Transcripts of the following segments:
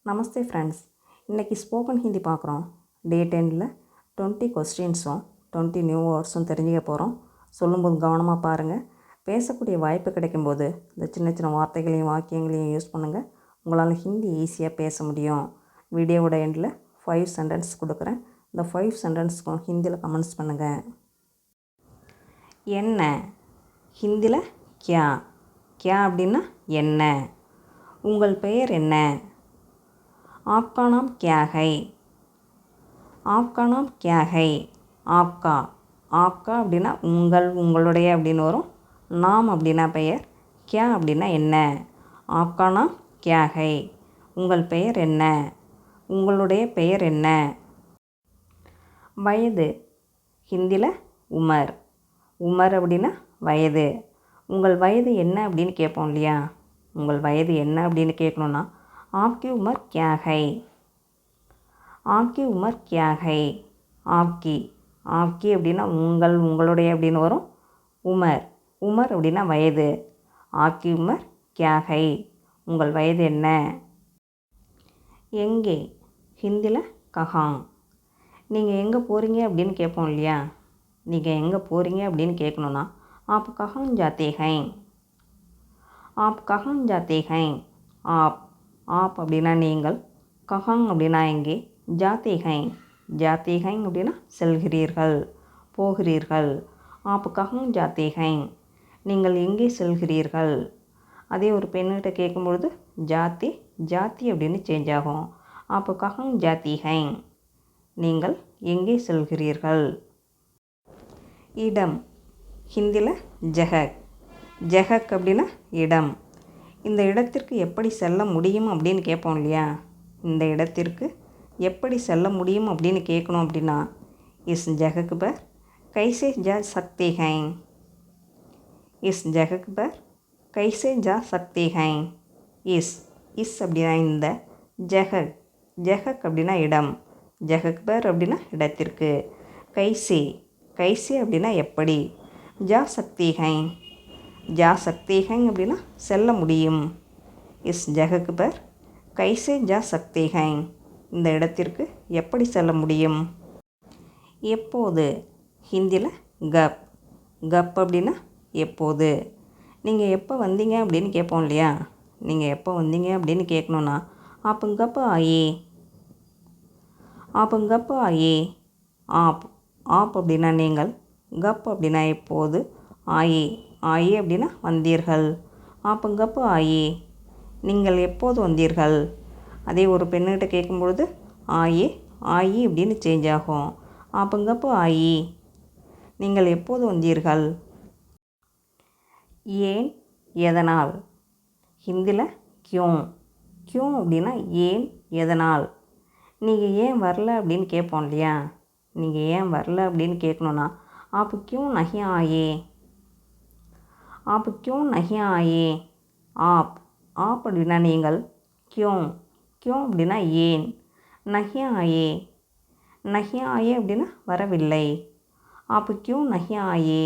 நமஸ்தே friends. இன்றைக்கி spoken Hindi பார்க்குறோம். டே 10ல் 20 கொஸ்டின்ஸும் 20 new வேர்ட்ஸும் தெரிஞ்சுக்க போகிறோம். சொல்லும்போது கவனமாக பாருங்கள். பேசக்கூடிய வாய்ப்பு கிடைக்கும்போது இந்த சின்ன சின்ன வார்த்தைகளையும் வாக்கியங்களையும் யூஸ் பண்ணுங்கள். உங்களால் ஹிந்தி ஈஸியாக பேச முடியும். வீடியோவோட எண்டில் 5 சென்டென்ஸ் கொடுக்குறேன். இந்த 5 சென்டென்ஸ்க்கும் ஹிந்தியில் கமெண்ட்ஸ் பண்ணுங்கள். என்ன ஹிந்தியில் கியா. கியா அப்படின்னா என்ன. உங்கள் பெயர் என்ன. आपका नाम क्या है. आपका नाम क्या है. आपका आपका அப்படின்னா உங்கள் உங்களுடைய அப்படின்னு வரும். நாம் அப்படின்னா பெயர். கியா அப்படின்னா என்ன. आपका नाम क्या है. உங்கள் பெயர் என்ன. உங்களுடைய பெயர் என்ன. வயது ஹிந்தியில் உமர். உமர் அப்படின்னா வயது. உங்கள் வயது என்ன அப்படின்னு கேட்போம் இல்லையா. உங்கள் வயது என்ன அப்படின்னு கேட்கணுன்னா आपकी उम्र क्या है. आपकी उम्र क्या है. आपकी आपकी அப்படின்னா உங்கள் உங்களுடைய அப்படின்னு வரும். உமர் உமர் அப்படின்னா வயது. आपकी उम्र क्या है. உங்கள் வயது என்ன. எங்கே ஹிந்தியில் கஹாங். நீங்கள் எங்கே போகிறீங்க அப்படின்னு கேட்போம் இல்லையா. நீங்கள் எங்கே போகிறீங்க அப்படின்னு கேட்கணுன்னா आप कहाँ जाते हैं. आप कहाँ जाते हैं. आप அப்படின்னா நீங்கள். கஹாங் அப்படின்னா எங்கே. ஜாத்தேஹைங் ஜாத்தேஹைங் அப்படின்னா செல்கிறீர்கள் போகிறீர்கள். ஆப் கஹாங் ஜாத்தேஹைங் நீங்கள் எங்கே செல்கிறீர்கள். அதே ஒரு பெண்ணிட்ட கேட்கும்பொழுது ஜாத்தி ஜாத்தி அப்படின்னு சேஞ்ச் ஆகும். ஆப் கஹாங் ஜாத்தேஹைங் நீங்கள் எங்கே செல்கிறீர்கள். இடம் ஹிந்தியில் ஜஹக். ஜஹக் அப்படின்னா இடம். இந்த இடத்திற்கு எப்படி செல்ல முடியும் அப்படின்னு கேட்போம் இல்லையா. இந்த இடத்திற்கு எப்படி செல்ல முடியும் அப்படின்னு கேட்கணும் அப்படின்னா இஸ் ஜஹக் பர் கைசே ஜா சக்தி ஹைங். இஸ் ஜஹக் பர் கைசே ஜா சக்தி ஹைங். இஸ் இஸ் அப்படின்னா இந்த. ஜஹக் ஜஹக் அப்படின்னா இடம். ஜஹக் பர் அப்படின்னா இடத்திற்கு. கைசே கைசே அப்படின்னா எப்படி. ஜா சக்தி ஹைங் ஜா சக்தி ஹைங் அப்படின்னா செல்ல முடியும். இஸ் ஜஹக் பர் கைசே ஜா சக்தி ஹைங் இந்த இடத்திற்கு எப்படி செல்ல முடியும். எப்போது ஹிந்தியில் கப். கப் அப்படின்னா எப்போது. நீங்கள் எப்போ வந்தீங்க அப்படின்னு கேட்போம் இல்லையா. நீங்கள் எப்போ வந்தீங்க அப்படின்னு கேட்கணுன்னா ஆப் கப் ஆயே. ஆப் கப் ஆயே. ஆப் ஆப் அப்படின்னா நீங்கள். கப் அப்படின்னா எப்போது. ஆயே ஆயே அப்படின்னா வந்தீர்கள். ஆப்புங்கப்பு ஆயே நீங்கள் எப்போது வந்தீர்கள். அதே ஒரு பெண்ணிட்ட கேட்கும்பொழுது ஆயே ஆயி அப்படின்னு சேஞ்ச் ஆகும். ஆப்புங்கப்பு ஆயி நீங்கள் எப்போது வந்தீர்கள். ஏன் எதனால் ஹிந்தியில் கியோம். கியோம் அப்படின்னா ஏன் எதனால். நீங்கள் ஏன் வரல அப்படின்னு கேட்போம் இல்லையா. நீங்கள் ஏன் வரல அப்படின்னு கேட்கணுன்னா ஆப் கியோம் நஹி ஆயே. आप क्यों नहीं आए. आप आप அப்படின்னா நீங்கள். क्यों क्यों அப்படின்னா ஏன். नहीं आए नहीं आए அப்படின்னா வரவில்லை. आप क्यों नहीं आए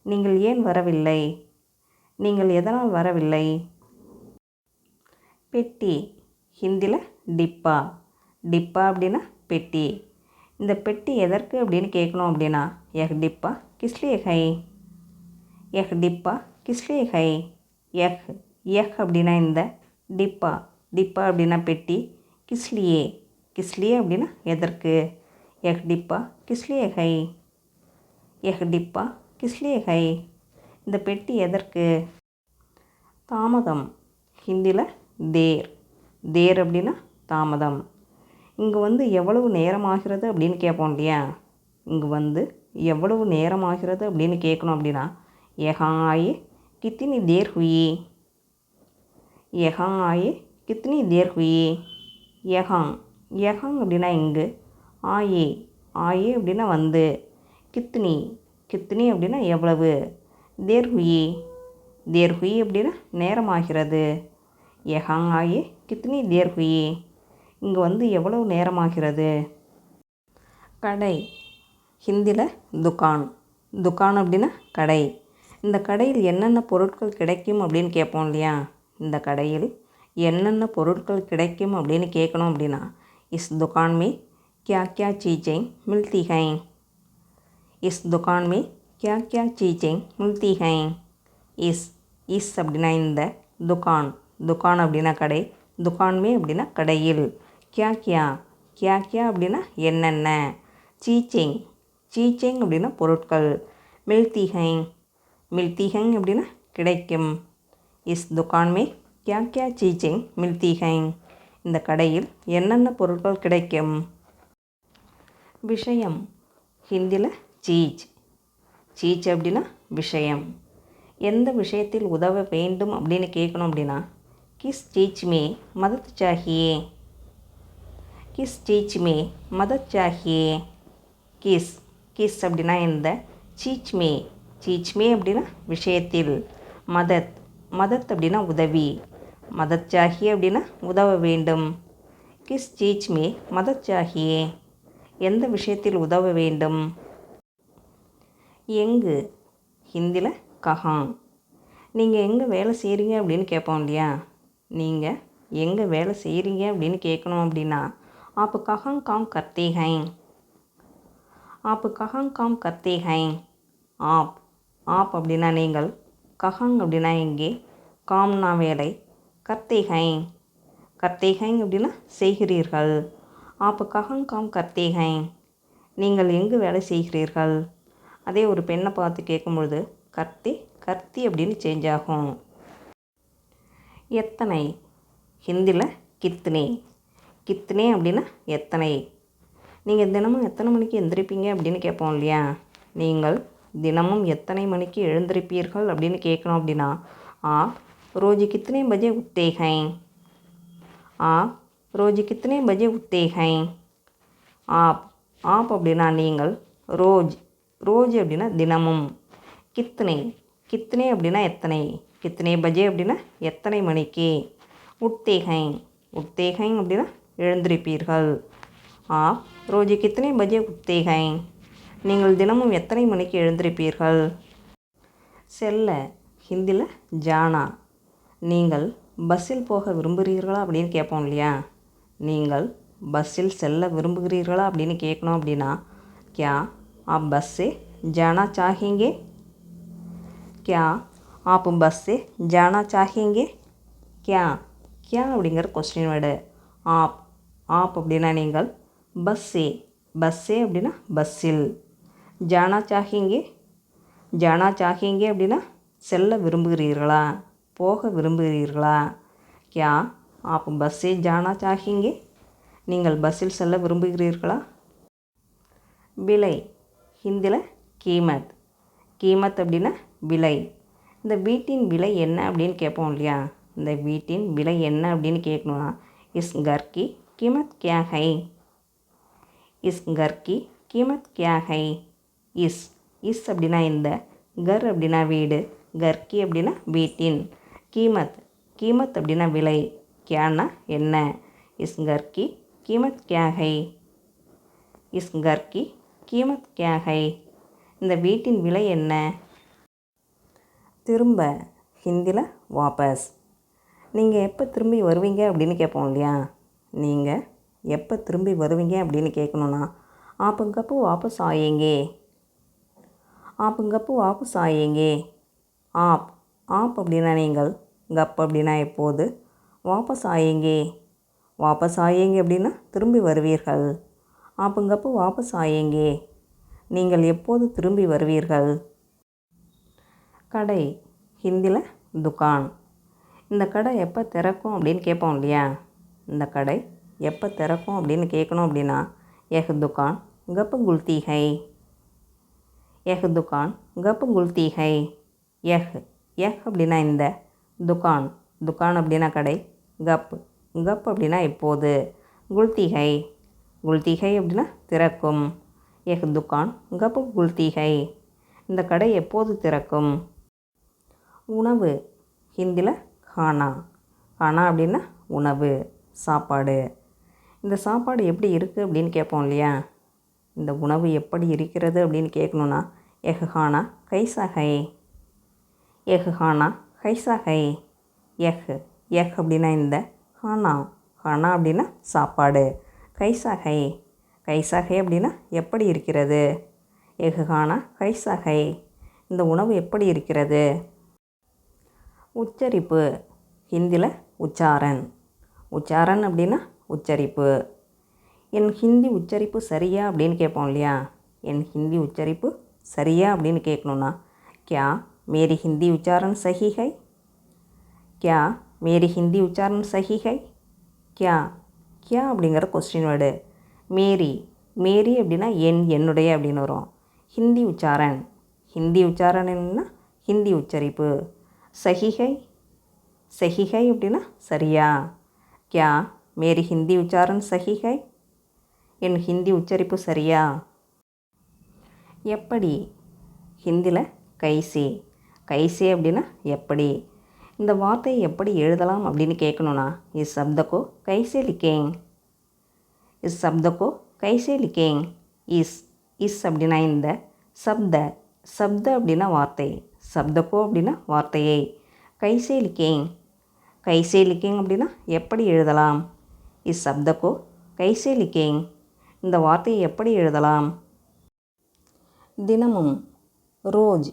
நீங்கள் ஏன் வரவில்லை. நீங்கள் எதனால் வரவில்லை. பெட்டி ஹிந்தியில் டிப்பா. டிப்பா அப்படின்னா பெட்டி. இந்த பெட்டி எதற்கு அப்படின்னு கேட்கணும் அப்படின்னா எஹ் டிப்பா கிஸ்லியே ஹை. எஹ் டிப்பா கிஸ்லியே ஹை. எஹ் எஹ் அப்படின்னா இந்த. டிப்பா டிப்பா அப்படின்னா பெட்டி. கிஸ்லியே கிஸ்லியே அப்படின்னா எதற்கு. எஹ் டிப்பா கிஸ்லியே ஹை. எஹ் டிப்பா கிஸ்லியே ஹை இந்த பெட்டி எதற்கு. தாமதம் ஹிந்தியில் தேர். தேர் அப்படின்னா தாமதம். இங்கே வந்து எவ்வளவு நேரமாகிறது அப்படின்னு கேட்போம் இல்லையா. இங்கே வந்து எவ்வளவு நேரமாகிறது அப்படின்னு கேட்கணும் அப்படின்னா यहाँ आए कितनी देर हुई. यहाँ आए कितनी देर हुई. यहाँ यहाँ அப்படின்னா இங்கு. ஆயே ஆயே அப்படின்னா வந்து. கித்னி கித்னி அப்படின்னா எவ்வளவு. தேர் ஹுயி தேர் ஹுயி அப்படின்னா நேரமாகிறது. यहाँ आए कितनी देर हुई இங்கே வந்து எவ்வளவு நேரமாகிறது. கடை ஹிந்தியில் துக்கான். துக்கான் அப்படின்னா கடை. இந்த கடையில் என்னென்ன பொருட்கள் கிடைக்கும் அப்படின்னு கேட்போம் இல்லையா. இந்த கடையில் என்னென்ன பொருட்கள் கிடைக்கும் அப்படின்னு கேட்கணும் அப்படின்னா இஸ் துகான் மே क्या क्या चीज़ें मिलती हैं इस दुकान में क्या क्या चीज़ें मिलती हैं இஸ் அப்படின்னா இந்த துகான் அப்படின்னா கடை துகான்மே அப்படின்னா கடையில் கியா கியா அப்படின்னா என்னென்ன சீச்சேங் அப்படின்னா பொருட்கள் மில்திஹைங் அப்படின்னா கிடைக்கும் இஸ் துகான்மே கியா கியா சீச்சேங் மில்திஹைங் இந்த கடையில் என்னென்ன பொருட்கள் கிடைக்கும். விஷயம் ஹிந்தியில் சீச் அப்படின்னா விஷயம். எந்த விஷயத்தில் உதவ வேண்டும் அப்படின்னு கேட்கணும் அப்படின்னா கிஸ் சீச் மே மதத் சாஹியே கிஸ் அப்படின்னா இந்த சீச் மே அப்படின்னா விஷயத்தில் மதத் அப்படின்னா உதவி மதத் சாஹியே அப்படின்னா உதவ வேண்டும். கிஸ் சீச் மே மதத் சாஹியே எந்த விஷயத்தில் உதவ வேண்டும். எங்கு ஹிந்தியில் கஹாங். நீங்கள் எங்கே வேலை செய்கிறீங்க அப்படின்னு கேட்போம் இல்லையா. நீங்கள் எங்கே வேலை செய்கிறீங்க அப்படின்னு கேட்கணும் அப்படின்னா आप कहाँ काम करते हैं आप அப்படின்னா நீங்கள் கஹாங் அப்படின்னா எங்கே காம்னா வேலை கர்த்தே ஹைங் அப்படின்னா செய்கிறீர்கள். आप कहाँ काम करते हैं நீங்கள் எங்கு வேலை செய்கிறீர்கள். அதே ஒரு பெண்ணை பார்த்து கேட்கும்பொழுது கர்த்தி அப்படின்னு சேஞ்ச் ஆகும். எத்தனை ஹிந்தியில் கித்னே அப்படின்னா எத்தனை. நீங்கள் தினமும் எத்தனை மணிக்கு எழுந்திருப்பீங்க அப்படின்னு கேட்போம் இல்லையா. நீங்கள் தினமும் எத்தனை மணிக்கு எழுந்திருப்பீர்கள் அப்படின்னு கேட்கணும் அப்படின்னா ரோஜு கித்னே பஜே உட்தே हैं ரோஜு கித்னே பஜே உட்தே हैं ஆப் அப்படின்னா நீங்கள் ரோஜ் அப்படின்னா தினமும் கித்னே அப்படின்னா எத்தனை கித்னே பஜே அப்படின்னா எத்தனை மணிக்கு உட்தே हैं அப்படின்னா எழுந்திருப்பீர்கள். ரோஜு கித்னே பஜே உட்தே हैं நீங்கள் தினமும் எத்தனை மணிக்கு எழுந்திருப்பீர்கள். செல்ல ஹிந்தியில் ஜானா. நீங்கள் பஸ்ஸில் போக விரும்புகிறீர்களா அப்படின்னு கேட்போம் இல்லையா. நீங்கள் பஸ்ஸில் செல்ல விரும்புகிறீர்களா அப்படின்னு கேட்கணும் அப்படின்னா क्या आप बस से जाना चाहेंगे क्या அப்படிங்கிற கொஸ்டின் வேர்டு. ஆப் அப்படின்னா நீங்கள் பஸ்ஸே அப்படின்னா பஸ்ஸில் ஜானா சாஹிங்கே அப்படின்னா செல்ல விரும்புகிறீர்களா போக விரும்புகிறீர்களா. क्या आप बस से जाना चाहेंगे நீங்கள் பஸ்ஸில் செல்ல விரும்புகிறீர்களா. விலை ஹிந்தியில் கீமத் அப்படின்னா விலை. இந்த வீட்டின் விலை என்ன அப்படின்னு கேட்போம் இல்லையா. இந்த வீட்டின் விலை என்ன அப்படின்னு கேட்கணும்னா இஸ் घर की कीमत क्या है இஸ் அப்படின்னா இந்த கர் அப்படின்னா வீடு கர்கி அப்படின்னா வீட்டின் கீமத் அப்படின்னா விலை கியானா என்ன இஸ் घर की कीमत क्या है இந்த வீட்டின் விலை என்ன. திரும்ப ஹிந்தியில் வாபஸ். நீங்கள் எப்போ திரும்பி வருவீங்க அப்படின்னு கேட்போம் இல்லையா. நீங்கள் எப்போ திரும்பி வருவீங்க அப்படின்னு கேட்கணுன்னா आप कब वापस आएंगे ஆப் அப்படின்னா நீங்கள் கப் அப்படின்னா எப்போது வாபஸ் ஆயேங்கே அப்படின்னா திரும்பி வருவீர்கள். ஆப்புங்கப்பு வாபஸ் ஆயேங்கே நீங்கள் எப்போது திரும்பி வருவீர்கள். கடை ஹிந்தியில் துகான். இந்த கடை எப்போ திறக்கும் அப்படின்னு கேட்போம் இல்லையா. இந்த கடை எப்போ திறக்கும் அப்படின்னு கேட்கணும் அப்படின்னா எஹ் துகான் கப் குல்தி ஹை எஹ் அப்படின்னா இந்த துகான் அப்படின்னா கடை கப் அப்படின்னா எப்போது குல்தி ஹை அப்படின்னா திறக்கும். எஹ் துகான் கப் குல்தி ஹை இந்த கடை எப்போது திறக்கும். உணவு ஹிந்தியில் கானா அப்படின்னா உணவு சாப்பாடு. இந்த சாப்பாடு எப்படி இருக்குது அப்படின்னு கேட்போம் இல்லையா. இந்த உணவு எப்படி இருக்கிறது அப்படின்னு கேட்கணுன்னா எஹ் கானா கைசா ஹை எஹ் எக் அப்படின்னா இந்த, ஹானா ஹானா அப்படின்னா சாப்பாடு. கைசா ஹை கைசா ஹை அப்படின்னா எப்படி இருக்கிறது. எக் ஹானா கைசா ஹை, இந்த உணவு எப்படி இருக்கிறது. உச்சரிப்பு, ஹிந்தியில் உச்சாரன். உச்சாரன் அப்படின்னா உச்சரிப்பு. என் ஹிந்தி உச்சரிப்பு சரியா அப்படின்னு கேட்போம் இல்லையா. என் ஹிந்தி உச்சரிப்பு சரியா அப்படின்னு கேட்கணுன்னா, கியா மேரி ஹிந்தி உச்சாரன் சஹி ஹை. கியா மேரி ஹிந்தி உச்சாரன் சஹி ஹை. கியா கியா அப்படிங்கிற கொஸ்டின் வேர்டு. மேரி மேரி அப்படின்னா என்னுடைய அப்படின்னு வரும். ஹிந்தி உச்சாரன் ஹிந்தி உச்சாரன் என்னன்னா ஹிந்தி உச்சரிப்பு. சஹி ஹை சஹி ஹை அப்படின்னா சரியா. கியா மேரி ஹிந்தி உச்சாரன் சஹி ஹை, என் ஹிந்தி உச்சரிப்பு சரியா. எப்படி, ஹிந்தியில் கைசி கைசி அப்படின்னா எப்படி. இந்த வார்த்தையை எப்படி எழுதலாம் அப்படின்னு கேட்கணுன்னா, இஸ் சப்தக்கோ கைசே லிக்கேங். இஸ் சப்தக்கோ கைசே லிக்கேங். இஸ் அப்படின்னா இந்த, சப்த அப்படின்னா வார்த்தை, சப்தக்கோ அப்படின்னா வார்த்தையை, கைசே லிக்கேங் அப்படின்னா எப்படி எழுதலாம். இஸ் சப்தக்கோ கைசே லிக்கேங், இந்த வார்த்தையை எப்படி எழுதலாம். தினமும், ரோஜ்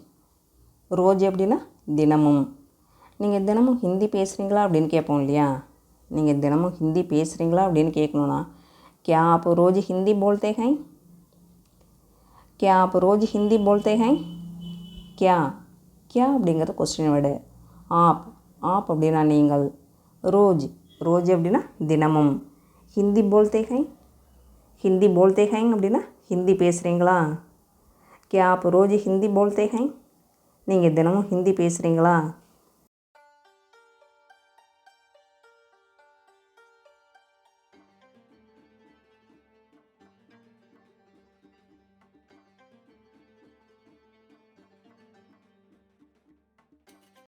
அப்படின்னா தினமும். நீங்கள் தினமும் ஹிந்தி பேசுகிறீங்களா அப்படின்னு கேட்போம் இல்லையா. நீங்கள் தினமும் ஹிந்தி பேசுகிறீங்களா அப்படின்னு கேட்கணுன்னா, क्या आप रोज़ हिंदी बोलते हैं. क्या आप रोज़ हिंदी बोलते हैं. क्या அப்படிங்கிறது கொஸ்டின் வேர்டு. ஆப் அப்படின்னா நீங்கள். ரோஜ் அப்படின்னா தினமும். ஹிந்தி போல்தே ஹை அப்படின்னா ஹிந்தி பேசுகிறீங்களா. क्या आप रोज़ हिंदी बोलते हैं, நீங்கள் தினமும் ஹிந்தி பேசுகிறீங்களா.